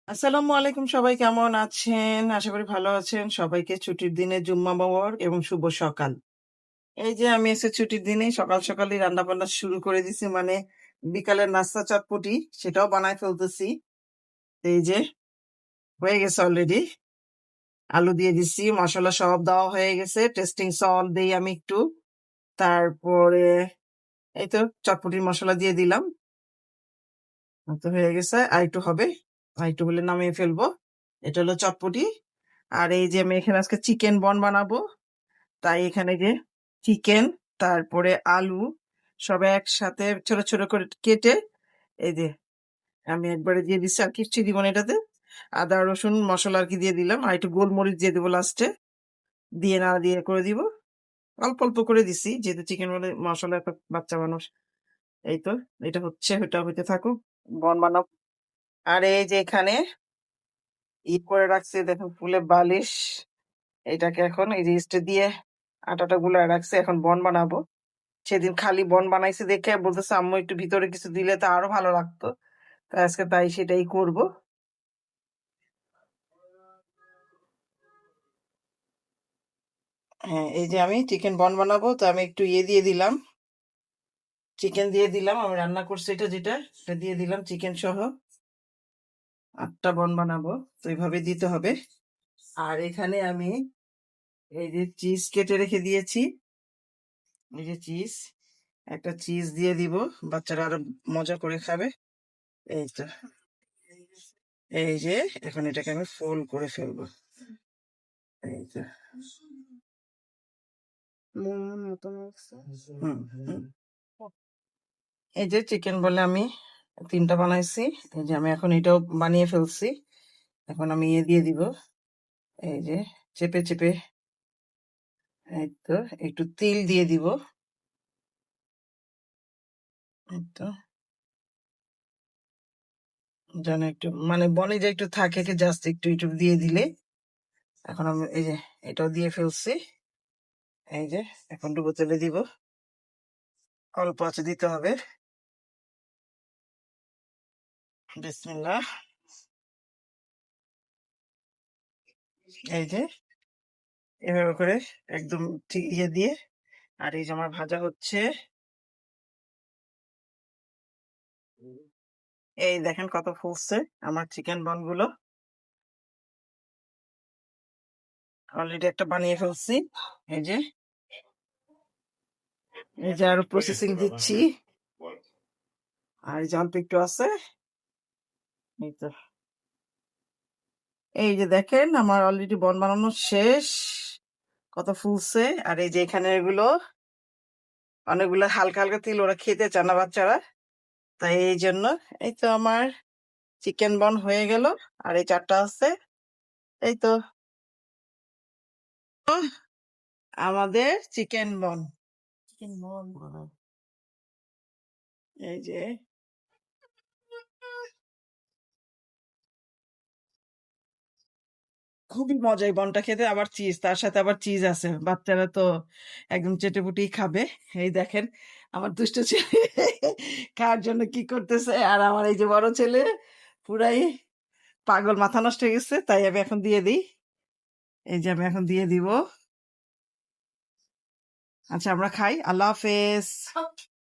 আসসালামু আলাইকুম, সবাই কেমন আছেন? আশা করি ভালো আছেন। সবাইকে ছুটির দিনে জুম্মা মোবারক এবং শুভ সকাল। এই যে আমি এসে ছুটির দিনেই সকাল সকালই রান্না বান্না শুরু করে দিছি, মানে বিকালের নাস্তা চটপটি সেটাও বানায় ফেলতেছি। এই যে হয়ে গেছে অলরেডি। আলু দিয়ে দিছি, মশলা সব দেওয়া হয়ে গেছে। টেস্টিং সল্ট দেই আমি একটু। তারপরে এই তো চটপটির মশলা দিয়ে দিলাম। তো হয়ে গেছে, আর একটু হবে। আর একটু হলে নামিয়ে ফেলবো। এটা হলো চটপটি। আর এই যে আমি এখানে আজকে চিকেন বন বানাবো, তাই এখানে যে চিকেন, তারপরে আলু সব একসাথে ছোট ছোট করে কেটে এই যে আমি একবারে দিয়ে দিচ্ছি, আর কিচ্ছু দিব না এটাতে। আদা রসুন মশলা আর কি দিয়ে দিলাম, আর একটু গোলমরিচ দিয়ে দেবো লাস্টে, দিয়ে না দিয়ে করে দিব। অল্প অল্প করে দিছি যেহেতু চিকেন বলে মশলা একটা বাচ্চা মানুষ। এই তো এটা হচ্ছে, এটা হইতে থাকুক, বন বানাবো। আর এই যে এখানে করে রাখছি দেখুন ফুলের বালিশ, এটাকে এখন এই যে ইস্টে দিয়ে আটাটা গুলায় রাখছি, এখন বন বানাবো। সেদিন খালি বন বানাইছি দেখে বলতেছে আম্মু একটু ভিতরে কিছু দিলে তো আরো ভালো লাগতো, তাই আজকে তাই সেটাই করব। হ্যাঁ, এই যে আমি চিকেন বন বানাবো, তো আমি একটু ইয়ে দিয়ে দিলাম, চিকেন দিয়ে দিলাম। আমি রান্না করছি এটা, যেটা সেটা দিয়ে দিলাম চিকেন সহ। 8টা বন বানাবো, তো এইভাবে দিতে হবে। আর এখানে আমি এই যে চিজ কেটে রেখে দিয়েছি, এই যে চিজ, একটা চিজ দিয়ে দিব, বাচ্চারা আরো মজা করে খাবে। এই তো, এই যে এখন এটাকে আমি ফোল্ড করে ফেলবো। এই তো হুম, হুম। এই যে চিকেন বলে আমি 3টা বানাইছি। এই যে আমি এখন এটাও বানিয়ে ফেলছি। এখন আমি ইয়ে দিয়ে দিব, এই যে চেপে চেপে, এই তো একটু তিল দিয়ে দিব, এই তো যেন একটু মানে বনে যে একটু থাকে, জাস্ট একটু একটু দিয়ে দিলে। এখন আমি এই যে এটাও দিয়ে ফেলছি। এই যে এখন ডুবো তেলে দিব, অল্প আছে দিতে হবে। বিসমিল্লাহ। এই যে এভাবে করে একদম ঠিক ইয়ে দিয়ে, আর এই যে আমার ভাজা হচ্ছে। এই দেখেন কত ফুলছে আমার চিকেন বন গুলো। অলরেডি একটা বানিয়ে ফেলছি। এই যে, এই যে আরো প্রসেসিং দিচ্ছি, আর এই যে অল্প একটু আছে। এই তো, এই যে দেখেন আমার অলরেডি বন বানানো শেষ, কত ফুলছে। আর এই যে এখানে এগুলো অনেকগুলো হালকা হালকা তিল, ওরা খেতে চায় না বাচ্চারা, তাই এই জন্য। এই তো আমার চিকেন বন হয়ে গেল, আর এই 4টা আছে। এই তো আমাদের চিকেন বন, চিকেন বন এই যে খুবই মজা এই বনটা খেতে, আবার চিজ, তার সাথে আবার চিজ আছে, বাচ্চারা তো একদম চেটেপুটেই খাবে। এই দেখেন আমার দুষ্ট ছেলে খাওয়ার জন্য কি করতেছে, আর আমার এই যে বড় ছেলে পুরাই পাগল, মাথা নষ্ট হয়ে গেছে, তাই আমি এখন দিয়ে দিই। এই যে আমি এখন দিয়ে দিব। আচ্ছা আমরা খাই, আল্লাহ হাফেজ।